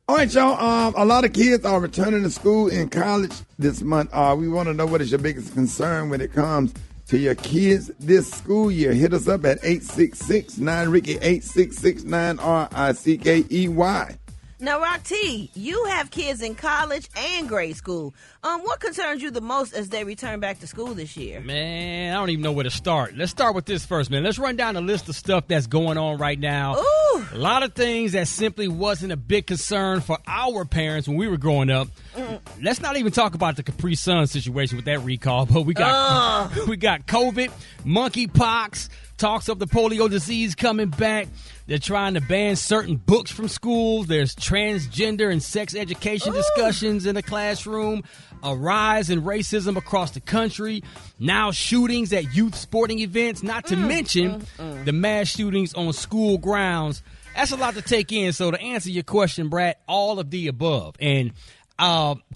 All right, y'all. A lot of kids are returning to school in college this month. We want to know what is your biggest concern when it comes to your kids this school year. Hit us up at 866-9-RICKEY, 866-9-RICKEY. Now, Rock T, you have kids in college and grade school. What concerns you the most as they return back to school this year? Man, I don't even know where to start. Let's start with this first, man. Let's run down a list of stuff that's going on right now. Ooh. A lot of things that simply wasn't a big concern for our parents when we were growing up. Let's not even talk about the Capri Sun situation with that recall, but we got COVID, monkeypox, talks of the polio disease coming back. They're trying to ban certain books from schools. There's transgender and sex education discussions in the classroom. A rise in racism across the country. Now shootings at youth sporting events. Not to mention the mass shootings on school grounds. That's a lot to take in. So to answer your question, Brad, all of the above. And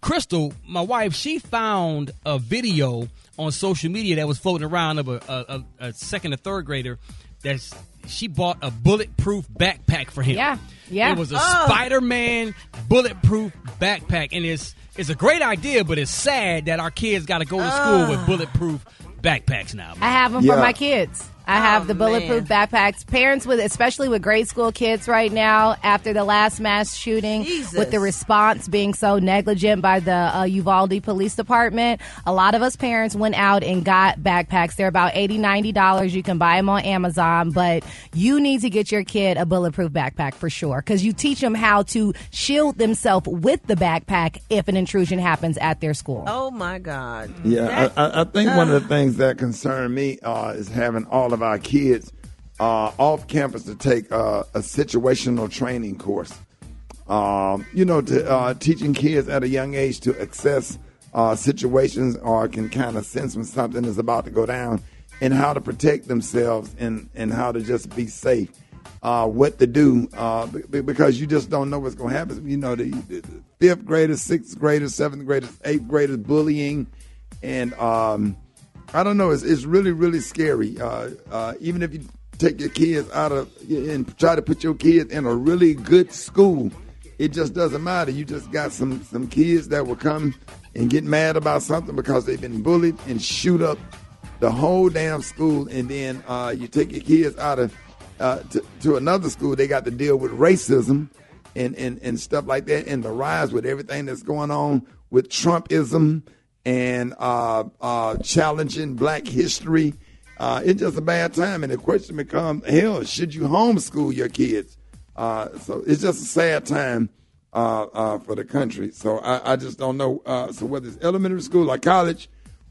Crystal, my wife, she found a video on social media that was floating around of a second or third grader that's she bought a bulletproof backpack for him. Yeah. It was a Spider-Man bulletproof backpack. And it's a great idea, but it's sad that our kids got to go to school with bulletproof backpacks now. Man. I have them for my kids. I have the bulletproof backpacks. Parents, especially with grade school kids right now, after the last mass shooting, with the response being so negligent by the Uvalde Police Department, a lot of us parents went out and got backpacks. They're about $80, $90. You can buy them on Amazon, but you need to get your kid a bulletproof backpack for sure, because you teach them how to shield themselves with the backpack if an intrusion happens at their school. Oh, my God. Yeah, I think one of the things that concern me is having all of our kids off campus to take a situational training course. Teaching kids at a young age to assess situations or can kind of sense when something is about to go down and how to protect themselves and how to just be safe. What to do because you just don't know what's going to happen. You know, the fifth graders, sixth graders, seventh graders, eighth graders bullying, and I don't know. It's really, really scary. Even if you take your kids out of and try to put your kids in a really good school, it just doesn't matter. You just got some kids that will come and get mad about something because they've been bullied and shoot up the whole damn school. And then you take your kids out of to another school. They got to deal with racism and stuff like that, and the rise with everything that's going on with Trumpism and challenging black history. It's just a bad time, and the question becomes, hell, should you homeschool your kids? So it's just a sad time for the country. So I just don't know. So whether it's elementary school or college,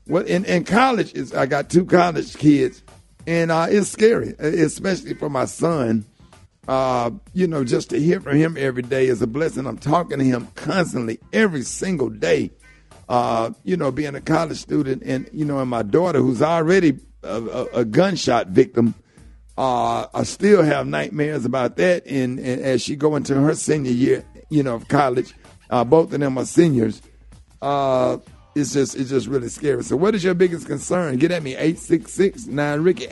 in college, I got two college kids, and it's scary, especially for my son. Just to hear from him every day is a blessing. I'm talking to him constantly every single day. Being a college student and my daughter who's already a gunshot victim, I still have nightmares about that. And as she go into her senior year, of college, both of them are seniors. It's just really scary. So what is your biggest concern? Get at me, 866-9-RICKEY,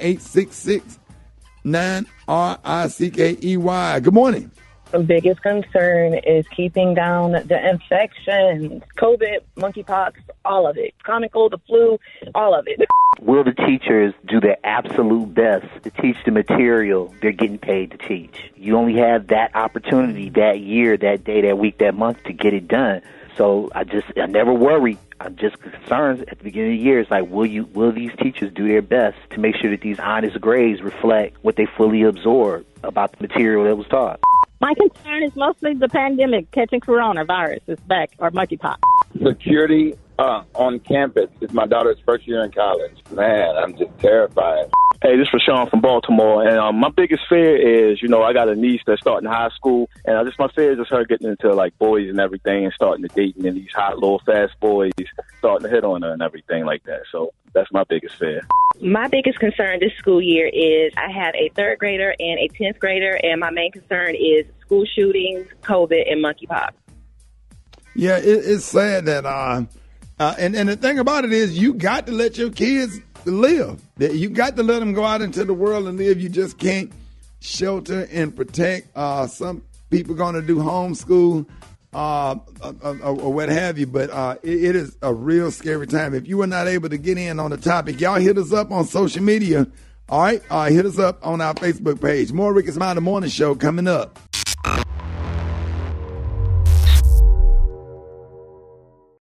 866-9-RICKEY. Good morning. The biggest concern is keeping down the infections, COVID, monkeypox, all of it. Common cold, the flu, all of it. Will the teachers do their absolute best to teach the material they're getting paid to teach? You only have that opportunity that year, that day, that week, that month to get it done. So I never worry. I'm just concerned at the beginning of the year. It's like, will these teachers do their best to make sure that these honest grades reflect what they fully absorb about the material that was taught? My concern is mostly the pandemic, catching coronavirus is back, or monkeypox. Security on campus. It's my daughter's first year in college. Man, I'm just terrified. Hey, this is Rashawn from Baltimore, and my biggest fear is, I got a niece that's starting high school, and my fear is just her getting into, boys and everything and starting to date, and these hot little fast boys starting to hit on her and everything like that. So that's my biggest fear. My biggest concern this school year is I have a third grader and a 10th grader, and my main concern is school shootings, COVID, and monkeypox. Yeah, it's sad that, and the thing about it is you got to let your kids live. You got to let them go out into the world and live. You just can't shelter and protect. Some people going to do homeschool. or what have you. But it is a real scary time. If you were not able to get in on the topic, y'all hit us up on social media. All right, hit us up on our Facebook page. More Rickey Smiley Morning Show coming up.